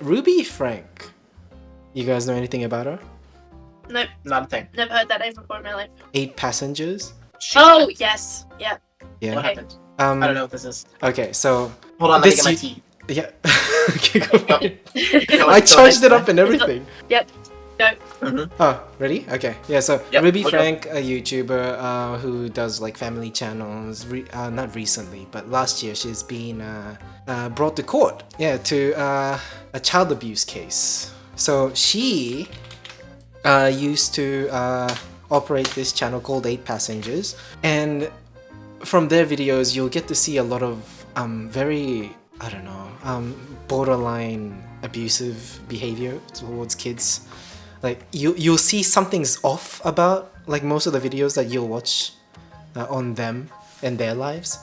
Ruby Frank. You guys know anything about her? Nope. Not a thing. Never heard that name before in my life. 8 Passengers. Oh, yes. Yeah. Yeah. What Okay. happened? I I don't know what this is. Okay, so Hold on, let me this get my you- tea. yeah. Okay, go for it. Go I ahead, charged it go up and everything. Yep. Go. Oh, ready? Okay. Yeah, so Yep, Ruby okay. Frank, a YouTuber who does like family channels, not recently, but last year she's been brought to court. Yeah, to a child abuse case. So she used to operate this channel called 8 Passengers, and from their videos you'll get to see a lot of very, I don't know, borderline abusive behavior towards kids. Like you'll see something's off about like most of the videos that you'll watch on them and their lives.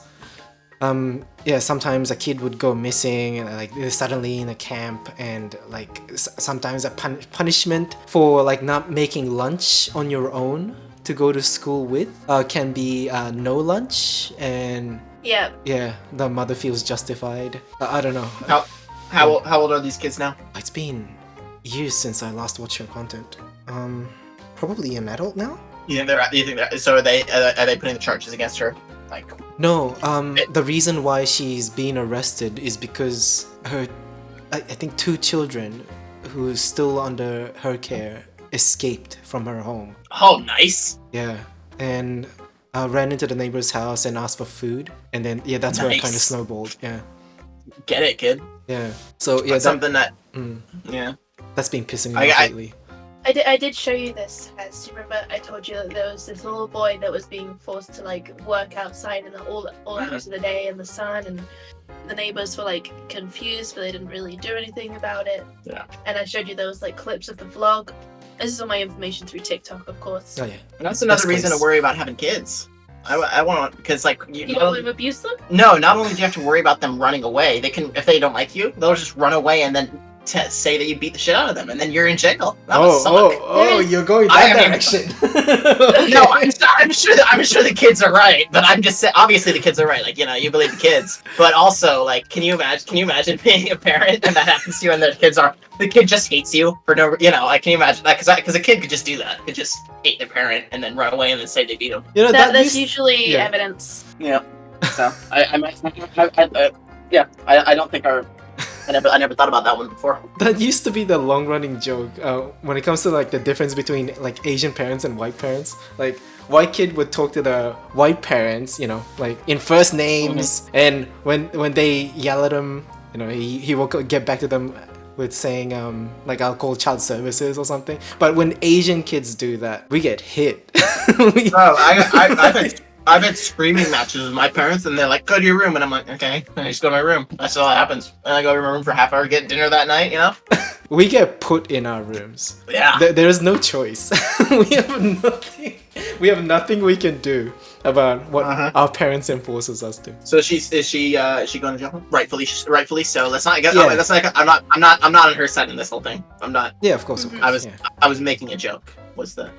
Yeah, sometimes a kid would go missing and like they're suddenly in a camp, and like sometimes a punishment for like not making lunch on your own to go to school with can be no lunch, and Yeah. yeah, the mother feels justified. I don't know. How old are these kids now? It's been years since I last watched her content. Probably an adult now? You think they're so are they putting the charges against her? Like No, the reason why she's being arrested is because her, I think 2 children who's still under her care escaped from her home. oh nice. Yeah, and ran into the neighbor's house and asked for food, and then yeah, that's where it kind of Nice. snowballed. Yeah, Get it, kid. yeah. So yeah, That's something that mm, yeah. that's been pissing me off lately. I did show you this. As you remember, I told you that there was this little boy that was being forced to like work outside in all hours of the day in the sun, and the neighbors were like confused, but they didn't really do anything about it. Yeah. And I showed you those like clips of the vlog. This is all my information through TikTok, of course. Oh yeah. And that's another That's reason close. to worry about having kids. I want because like You don't want to abuse them? no, not only do you have to worry about them running away, they can if they don't like you, they'll just run away and then say that you beat the shit out of them, and then you're in jail. That would suck. You're going I that mean- direction. No, I'm sure the kids are right, but I'm just saying. Obviously, the kids are right. Like you believe the kids, but also like, can you imagine being a parent and that happens to you, and the kid just hates you for no, like, can you imagine that? Because a kid could just do that. Could just hate their parent and then run away and then say they beat them. You know, That's used- usually yeah. evidence. Yeah. So I don't think I never thought about that one before. That used to be the long-running joke when it comes to like the difference between like Asian parents and white parents. Like white kid would talk to the white parents, like in first names, and when they yell at him, he will get back to them with saying like I'll call child services or something. But when Asian kids do that, we get hit. I've had screaming matches with my parents, and they're like, "Go to your room," and I'm like, "Okay." And I just go to my room. That's all that happens. And I go to my room for half hour, get dinner that night. We get put in our rooms. Yeah. There is no choice. We have nothing we can do about what our parents enforces us to. So is she going to jail? Rightfully so. Let's not get. Yeah. That's like I'm not on her side in this whole thing. I'm not. Yeah, of course. Mhm. I was making a joke. Was the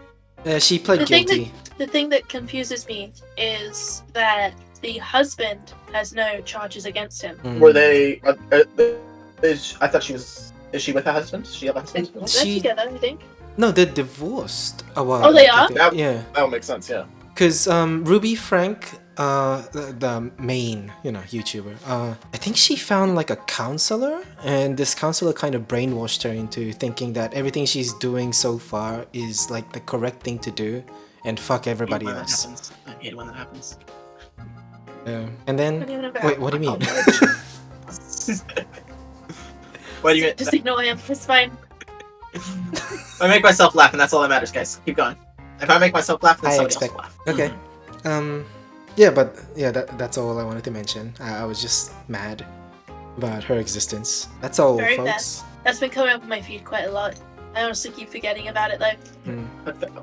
She pled The thing guilty. The thing that confuses me is that the husband has no charges against him. Mm. were they? I thought she was. Is she with her husband? Does she have a husband? They're She- together, I think. No, they're divorced a while. Oh, they back, I are? think. That- Yeah, That would make sense. Yeah. because Ruby Frank, the main YouTuber, I think she found like a counselor, and this counselor kind of brainwashed her into thinking that everything she's doing so far is like the correct thing to do, and fuck everybody I hate when else. That happens. I hate when that happens. Yeah. And then Don't even know wait, what do you mean? What do you mean? Just ignore him. It's fine. I make myself laugh, and that's all that matters, guys. Keep going. If I make myself laugh, then I somebody expect- else will laugh. Okay. Yeah, but yeah, that's all I wanted to mention. I was just mad about her existence. That's all, Very folks. That's been coming up on my feed quite a lot. I honestly keep forgetting about it though.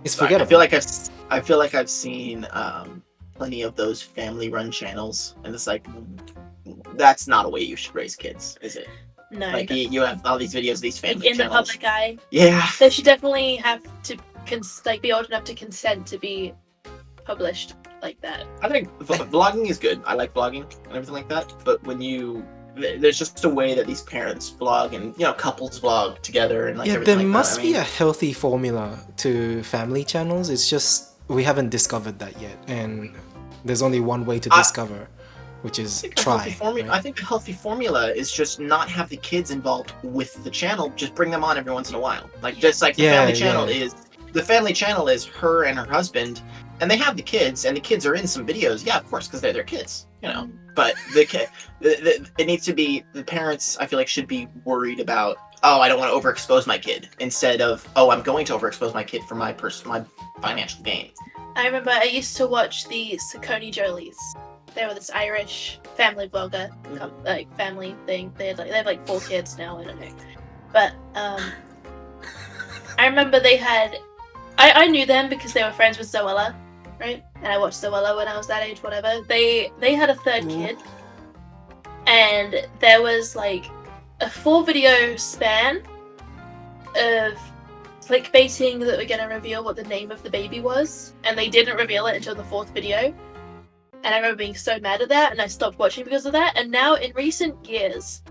It's I forgettable. feel like I've seen plenty of those family-run channels, and it's like that's not a way you should raise kids, is it? No. Like you have all these videos, these Like, family in the channels. public eye. Yeah. They should definitely have to be old enough to consent to be published like that. I think vlogging is good. I like vlogging and everything like that. But when you there's just a way that these parents vlog and couples vlog together and like Yeah, everything there like must that. be a healthy formula to family channels. It's just we haven't discovered that yet, and there's only one way to discover, which is try. Right? I think the healthy formula is just not have the kids involved with the channel. Just bring them on every once in a while. Like just like the family channel is her and her husband, and they have the kids, and the kids are in some videos. Yeah, of course, because they're their kids, But it needs to be the parents. I feel like should be worried about. Oh, I don't want to overexpose my kid. Instead of, oh, I'm going to overexpose my kid for my financial gain. I remember I used to watch the Saucony Jolies. They were this Irish family blogger, like family thing. They have like 4 kids now. I don't know, but I remember they had. I knew them because they were friends with Zoella, right? And I watched Zoella when I was that age. Whatever. They had a 3rd kid, and there was like a 4-video span of clickbaiting that we're gonna reveal what the name of the baby was, and they didn't reveal it until the 4th video. And I remember being so mad at that, and I stopped watching because of that. And now, in recent years,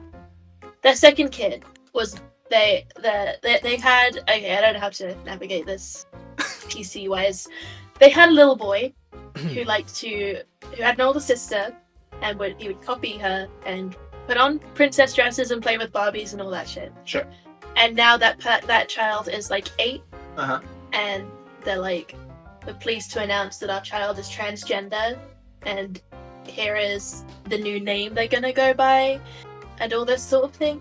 their 2nd kid was they had. Okay, I don't know how to navigate this PC wise. They had a little boy who had an older sister, and he would copy her and put on princess dresses and play with Barbies and all that shit. Sure. And now that child is like 8, and they're like, we're pleased to announce that our child is transgender, and here is the new name they're gonna go by, and all this sort of thing.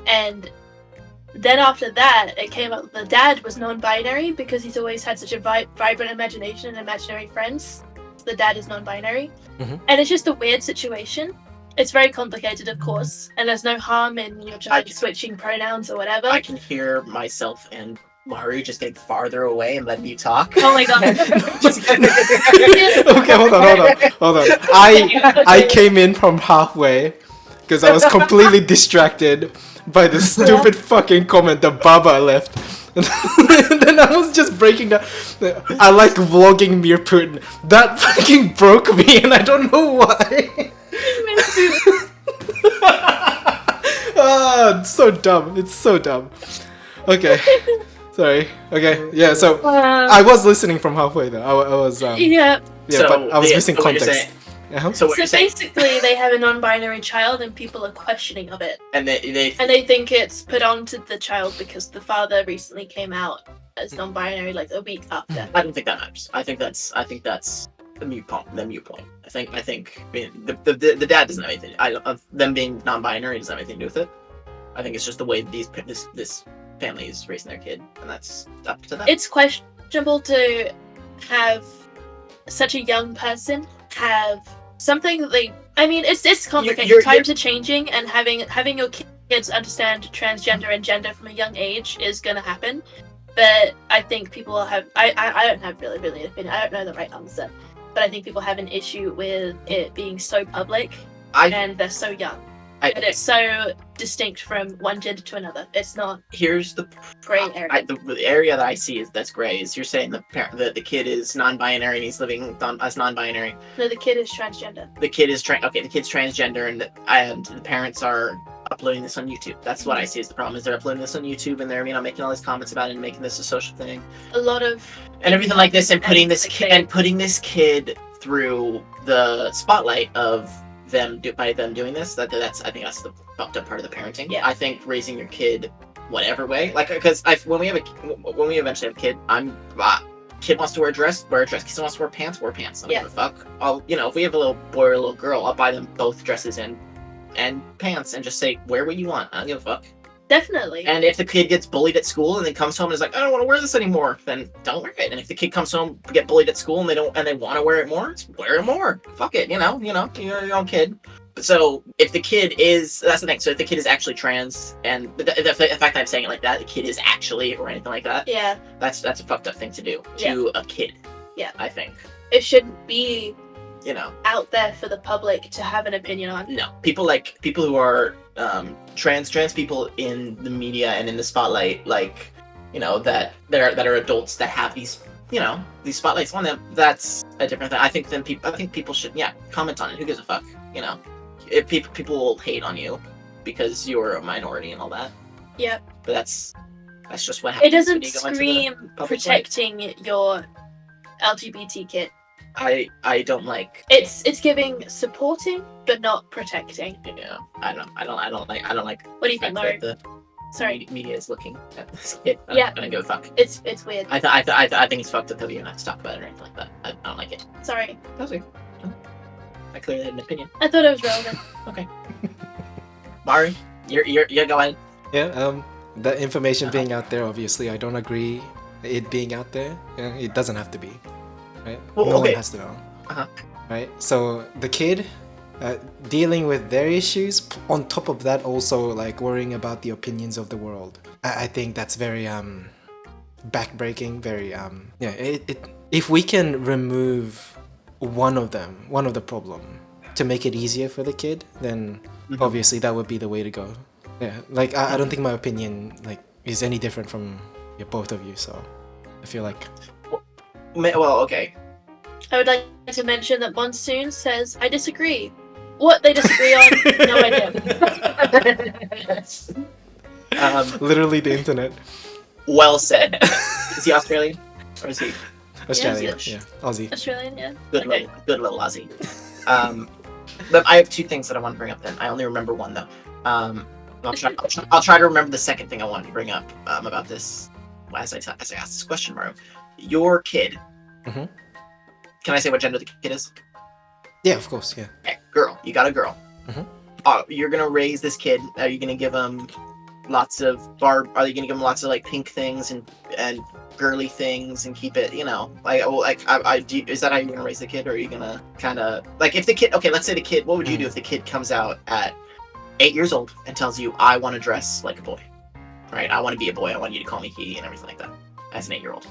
And then after that, it came up the dad was non-binary because he's always had such a vibrant imagination and imaginary friends. The dad is non-binary, and it's just a weird situation. It's very complicated, of course, and there's no harm in your child switching pronouns or whatever. I can hear myself and Maru just getting farther away and letting you talk. Oh my god. Okay, hold on. I came in from halfway because I was completely distracted by the stupid fucking comment that Baba left. And then I was just breaking down. I like vlogging Mir Putin. That fucking broke me, and I don't know why. It's so dumb. It's so dumb. Okay. Sorry. Okay. Yeah. So I was listening from halfway though. I was. Yeah. Yeah, so, but I was missing so context. So basically, they have a non-binary child, and people are questioning of it. And they think it's put onto the child because the father recently came out as non-binary, like a week after. I don't think that matters. I think that's the mute point. I think the dad doesn't have anything. Them being non-binary doesn't have anything to do with it. I think it's just the way this family is raising their kid, and that's up to them. It's questionable to have such a young person have something that they. I mean, it's complicated. Times are changing, and having your kids understand transgender and gender from a young age is gonna happen. But I think people have. I don't have really an opinion. I don't know the right answer. But I think people have an issue with it being so public, and they're so young. And it's so distinct from one gender to another. It's not. Here's the gray area. The area that I see that's gray is you're saying the kid is non-binary and he's living as non-binary. No, the kid is transgender. The kid is the kid's transgender, and the parents are uploading this on YouTube. That's what I see as the problem. Is they're uploading this on YouTube and they're making all these comments about it and making this a social thing. A lot of and everything like this, and putting this kid through the spotlight of them doing this. I think that's the fucked up part of the parenting. Yeah. I think raising your kid whatever way, like, because when we eventually have a kid, kid wants to wear a dress, wear a dress. Kid wants to wear pants, wear pants. I don't give a fuck. If we have a little boy or a little girl, I'll buy them both dresses and pants and just say, wear what you want. I don't give a fuck. Definitely. And if the kid gets bullied at school and then comes home and is like, I don't want to wear this anymore, then don't wear it. And if the kid comes home, get bullied at school and they want to wear it more, wear it more. Fuck it, you're your own kid. So if the kid is, that's the thing. So if the kid is actually trans, and the fact that I'm saying it like that, the kid is actually or anything like that. Yeah. That's a fucked up thing to do to a kid. Yeah. I think it shouldn't be. Out there for the public to have an opinion on. No, people who are trans people in the media and in the spotlight, that are adults that have these these spotlights on them. That's a different thing. I think people should comment on it. Who gives a fuck? if people will hate on you because you're a minority and all that. Yep. But that's just what happens. It doesn't when you go into the scream public light. protecting your LGBT kid. I don't like. It's giving supporting but not protecting. Yeah, I don't like. What do you think, the Lauren? fact that Sorry. the media is looking at this kid. Yeah. I don't give a fuck. It's weird. I think it's fucked up that we don't have to talk about it or anything like that. I don't like it. Sorry. That's weird. I clearly had an opinion. I thought it was relevant. Okay. Mari, you're go ahead. Yeah, the information being out there, obviously, I don't agree it being out there. Yeah, it doesn't have to be, right? Well, no okay. one has to know, Uh-huh. right? So the kid dealing with their issues, on top of that, also like worrying about the opinions of the world. I think that's very backbreaking. Very yeah. If we can remove one of the problem to make it easier for the kid, then obviously that would be the way to go. Yeah, like I don't think my opinion like is any different from both of you, so I feel like Well, okay. I would like to mention that Monsoon says, I disagree. What they disagree on, no idea. literally the internet. Well said. Is he Australian or is he Australia, Yes. yeah, Aussie. Australian, yeah. good? Okay. Little Aussie. But I have two things that I want to bring up. Then I only remember one though. I'll try to remember the second thing I wanted to bring up about this as I ask this question, Maru. Your kid. Mhm. Can I say what gender the kid is? Yeah, of course, yeah. Okay, girl. You got a girl. Mhm. You're gonna raise this kid. Are you gonna give him lots of Are you gonna give him lots of like pink things and girly things and keep it, is that how you're gonna raise the kid, or are you gonna kind of like if the kid? Okay, let's say the kid. What would you do if the kid comes out at 8 years old and tells you, "I want to dress like a boy, right? I want to be a boy. I want you to call me he and everything like that." As an 8-year-old.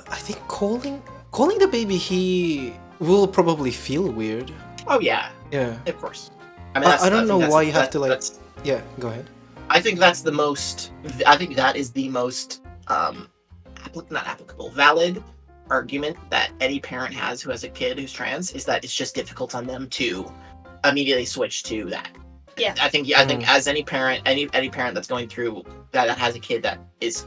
I think calling the baby he will probably feel weird. Oh yeah, Yeah. of course. I mean, I don't know why you have to like. that's- Yeah, go ahead. I think that's the most. I think that is the most not applicable, valid argument that any parent has who has a kid who's trans, is that it's just difficult on them to immediately switch to that. Yeah. I think as any parent, any parent that's going through that has a kid that is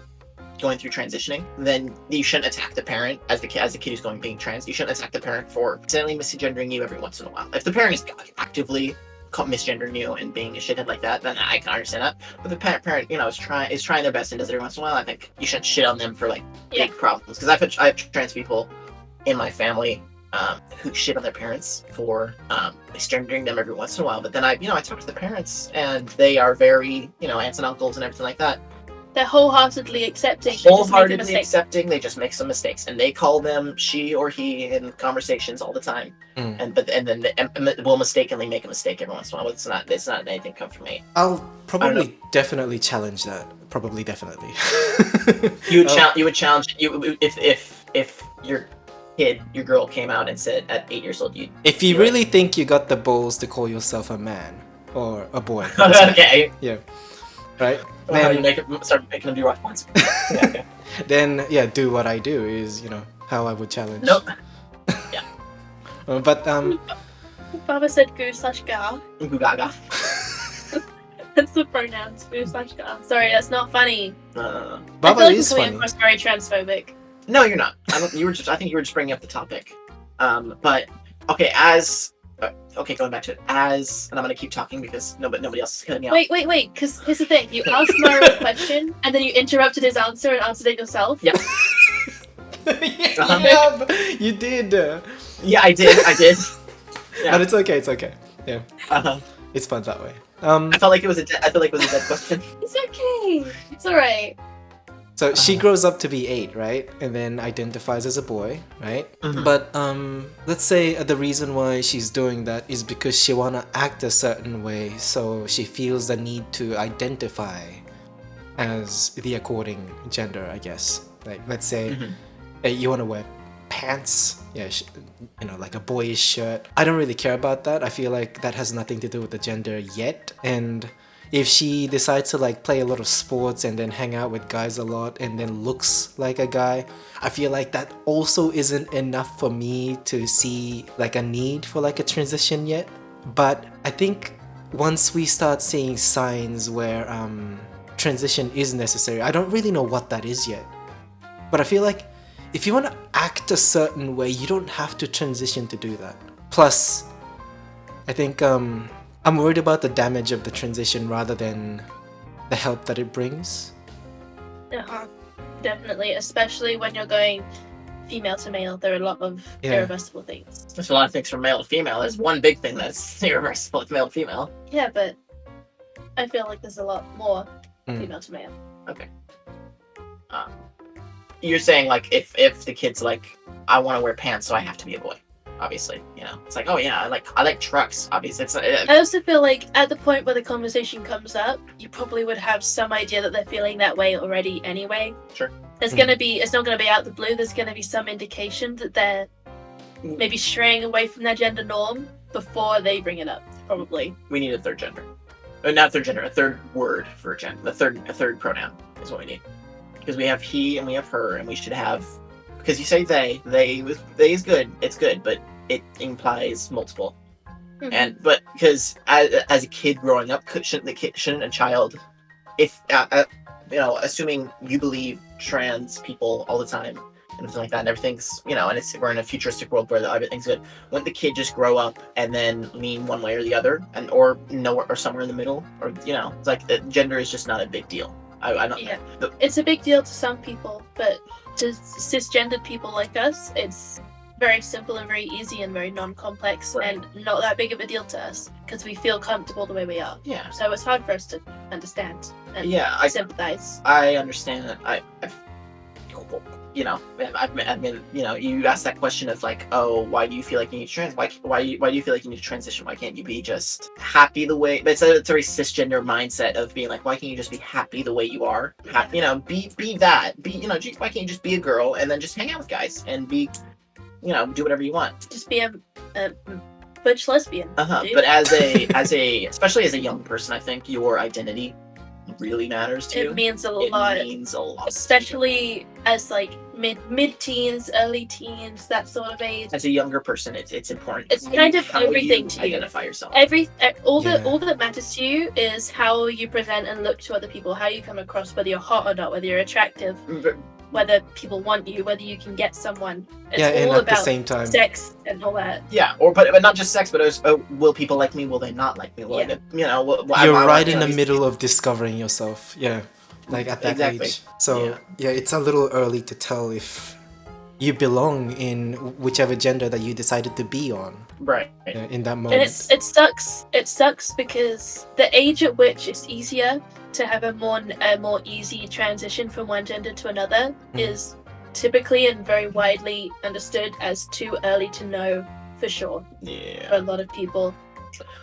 going through transitioning, then you shouldn't attack the parent as the kid who's being trans. You shouldn't attack the parent for accidentally misgendering you every once in a while. If the parent is actively misgendering you and being a shithead like that, then I can understand that. But the parent, is trying their best and does it every once in a while. I think you shouldn't shit on them for like big problems, because I have trans people in my family who shit on their parents for misgendering them every once in a while. But then I talk to the parents and they are very, aunts and uncles and everything like that. They're wholeheartedly accepting. Wholeheartedly accepting. They just make some mistakes, and they call them she or he in conversations all the time. And then they will mistakenly make a mistake every once in a while. It's not anything come from me. I'll probably definitely challenge that. Probably definitely. You would challenge if your kid, your girl came out and said at 8 years old, if you really think you got the balls to call yourself a man or a boy. Okay. Yeah. Right. Well, you start making them do rock ones. Yeah, okay. Then do what I do is how I would challenge. Nope. Yeah. But Baba said goo/ga. Gugaga. That's the pronouns, goo/ga. Sorry, that's not funny. No. Baba I feel like is I'm coming funny. across very transphobic. No, you're not. I think you were just bringing up the topic. But okay, going back to it, and I'm gonna keep talking because nobody else is cutting me off. Wait, because here's the thing. You asked Mario a question, and then you interrupted his answer and answered it yourself. Yep. Yeah, you did. Yeah, I did. Yeah. But it's okay. Yeah, Uh-huh. it's fun that way. I felt like it was a dead question. It's okay. It's alright. So she grows up to be 8, right? And then identifies as a boy, right? Mhm. But let's say the reason why she's doing that is because she wanna act a certain way, so she feels the need to identify as the according gender, I guess. Like, let's say you wanna wear pants, like a boyish shirt. I don't really care about that. I feel like that has nothing to do with the gender yet. And if she decides to like play a lot of sports and then hang out with guys a lot and then looks like a guy, I feel like that also isn't enough for me to see like a need for like a transition yet. But I think once we start seeing signs where transition is necessary, I don't really know what that is yet. But I feel like if you want to act a certain way, you don't have to transition to do that. Plus, I think I'm worried about the damage of the transition rather than the help that it brings. Definitely, especially when you're going female to male, there are a lot of irreversible things. There's a lot of things from male to female. There's one big thing that's irreversible with male to female. Yeah, but I feel like there's a lot more female to male. Okay. You're saying like if the kid's like, I want to wear pants, so I have to be a boy. Obviously, you know, it's like, oh yeah, I like trucks. Obviously, I also feel like at the point where the conversation comes up, you probably would have some idea that they're feeling that way already anyway. Sure. There's gonna be, it's not gonna be out the blue. There's gonna be some indication that they're maybe straying away from their gender norm before they bring it up. Probably. We need a third gender, not third gender, a third word for gender. A third pronoun is what we need, because we have he and we have her, and we should have. Because you say they is good, it's good, but it implies multiple. And but because as a kid growing up, shouldn't a child, if you know, assuming you believe trans people all the time and everything like that, and everything's, you know, and we're in a futuristic world where everything's good, wouldn't the kid just grow up and then lean one way or the other, and or nowhere or somewhere in the middle, or you know, it's like gender is just not a big deal. I don't. Yeah, it's a big deal to some people, but to cisgendered people like us, it's very simple and very easy and very non-complex, and not that big of a deal to us because we feel comfortable the way we are. Yeah. So it's hard for us to understand and sympathize. I understand that. You know, I mean, you know, you asked that question of like, oh, why do you feel like you need to why do you feel like you need to transition? Why can't you be just happy the way? But it's a very cisgender mindset of being like, why can't you just be happy the way you are? You know, be that. You know, why can't you just be a girl and then just hang out with guys and be, you know, do whatever you want? Just be a butch lesbian. But as a especially as a young person, I think your identity really matters to you. It means a lot. It means a lot. Especially as like mid-teens, early teens, that sort of age. As a younger person, it's important. It's kind of everything to you. Identify yourself. All that matters to you is how you present and look to other people, how you come across, whether you're hot or not, whether you're attractive, whether people want you, whether you can get someone. It's all about the same time, sex and all that. Yeah, but not just sex, but it was, will people like me? Will they not like me? You know, you're right in the middle of discovering yourself. Yeah, like at that age. So yeah, it's a little early to tell if you belong in whichever gender that you decided to be on. Right. In that moment. And it sucks. It sucks because the age at which it's easier to have a more easy transition from one gender to another is typically and very widely understood as too early to know for sure. Yeah. For a lot of people,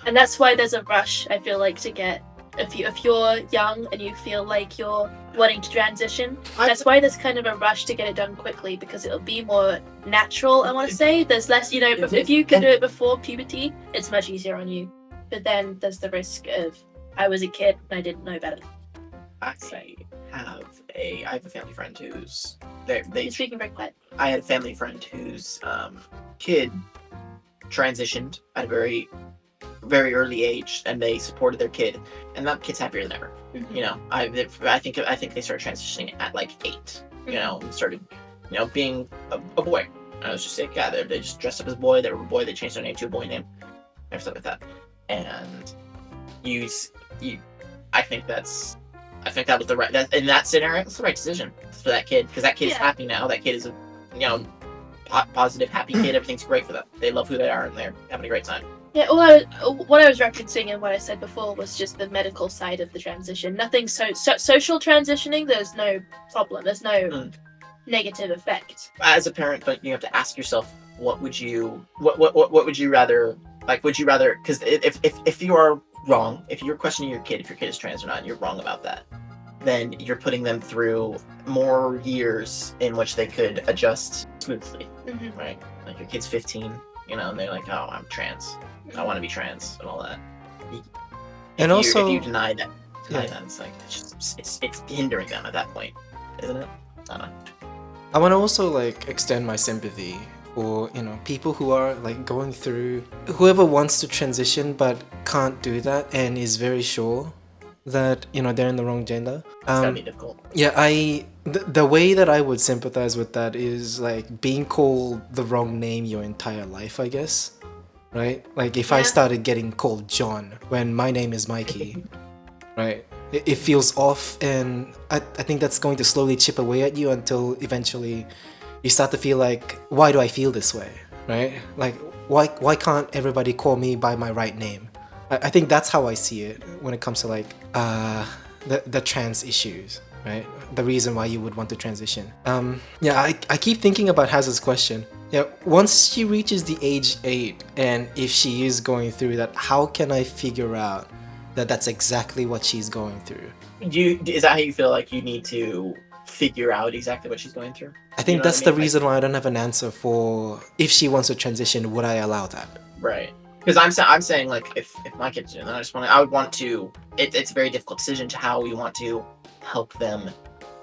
and that's why there's a rush. I feel like to get if you're young and you feel like you're wanting to transition, that's why there's kind of a rush to get it done quickly because it'll be more natural. I want to say there's less, you know, if you can do it before puberty, it's much easier on you. But then there's the risk of I was a kid and I didn't know better. I have a family friend who's You're speaking very quiet. I had a family friend whose kid transitioned at a very, very early age, and they supported their kid, and that kid's happier than ever. You know, I think they started transitioning at like 8. You know, and started, you know, being a boy. And I was just like, yeah, they just dressed up as a boy. They were a boy. They changed their name to a boy name, and stuff like that. And I think that was the right. In that scenario, it's the right decision for that kid because that kid is happy now. That kid is a, you know, positive, happy kid. Everything's great for them. They love who they are and they're having a great time. Yeah, what I was referencing and what I said before was just the medical side of the transition. Nothing social transitioning. There's no problem. There's no negative effect. As a parent, but you have to ask yourself, what would you rather? Like, would you rather? Because if you are wrong, if you're questioning your kid, if your kid is trans or not, and you're wrong about that, then you're putting them through more years in which they could adjust smoothly, right? Like your kid's 15, you know, and they're like, oh, I'm trans. I want to be trans and all that. If you deny that, it's like it's hindering them at that point, isn't it? I don't know. I want to also like extend my sympathy for, you know, people who are like going through, whoever wants to transition but can't do that and is very sure that, you know, they're in the wrong gender. It's gotta be difficult. Yeah, the way that I would sympathize with that is like being called the wrong name your entire life, I guess. Right? Like if I Yeah. started getting called John when my name is Mikey, right? It feels off, and I think that's going to slowly chip away at you until eventually you start to feel like, why do I feel this way? Right? Like why can't everybody call me by my right name? I think that's how I see it when it comes to like the trans issues, right? The reason why you would want to transition. Yeah, I keep thinking about Hazard's question. Yeah, once she reaches the age 8, and if she is going through that, how can I figure out that that's exactly what she's going through? Is that how you feel like you need to figure out exactly what she's going through? I think know that's what I the mean? reason why I don't have an answer for if she wants to transition, would I allow that? Right. Because I'm saying like if my kids do, then I would want to. It's a very difficult decision to how we want to help them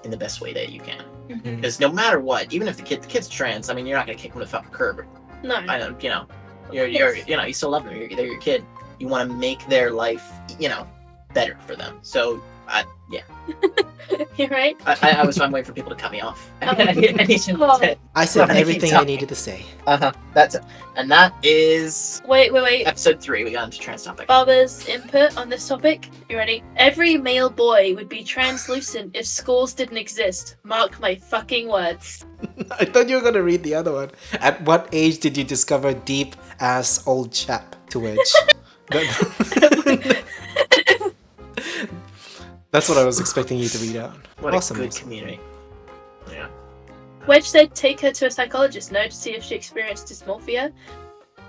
in the best way that you can. Because no matter what, even if the kid's trans, I mean, you're not gonna kick them to the fucking curb. No. I know, you know, you're you know, you still love them. They're your kid. You want to make their life, you know, better for them. So, yeah. You're right. I'm waiting for people to cut me off. I need to I said Well, I everything keep I talking. needed to say. That's it. And that is Wait. episode 3. We got into trans topic. Barbara's input on this topic. You ready? Every male boy would be translucent if schools didn't exist. Mark my fucking words. I thought you were gonna read the other one. At what age did you discover deep ass old chap? To which that's what I was expecting you to read out. What Awesome. a good community. Yeah. Wedge said take her to a psychologist, no, to see if she experienced dysmorphia.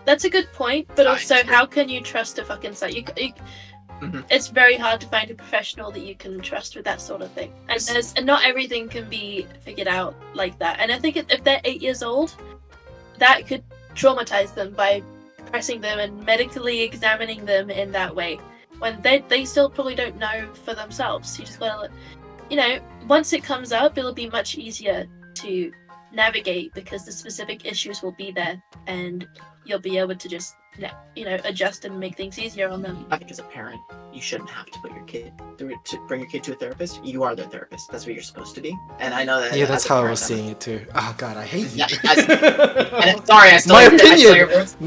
That's a good point, but I also, agree. how can you trust a fucking Mhm. It's very hard to find a professional that you can trust with that sort of thing. And not everything can be figured out like that. And I think if they're 8 years old, that could traumatize them by pressing them and medically examining them in that way. When they still probably don't know for themselves. You just gotta, you know, once it comes up, it'll be much easier to navigate because the specific issues will be there and you'll be able to just, you know, adjust and make things easier on them. I think as a parent, you shouldn't have to put your kid to bring your kid to a therapist. You are their therapist. That's what you're supposed to be. And I know that. Yeah, that's as a how I parent, was seeing it too. Oh god, I hate you. Yeah, and sorry, I stole My your- I stole opinion. your words.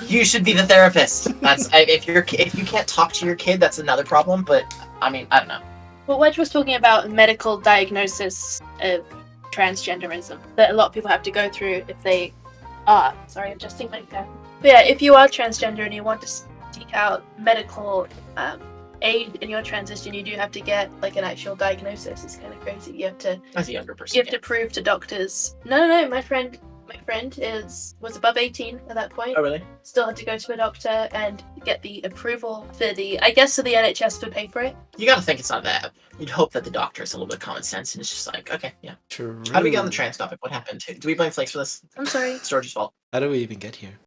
You should be the therapist. That's if you can't talk to your kid, that's another problem. But I mean, I don't know. Well, Wedge was talking about medical diagnosis of transgenderism that a lot of people have to go through if they are. Sorry, adjusting my hair. But yeah, if you are transgender and you want to seek out medical aid in your transition, you do have to get like an actual diagnosis. It's kind of crazy. You have to As a younger person, you have to prove to doctors. No. My friend was above 18 at that point. Oh really? Still had to go to a doctor and get the approval for the NHS would pay for it. You got to think it's not that. You'd hope that the doctor has a little bit of common sense and it's just like, okay, yeah. True. How do we get on the trans topic? What happened? Do we blame Flakes for this? I'm sorry. It's George's fault. How do we even get here?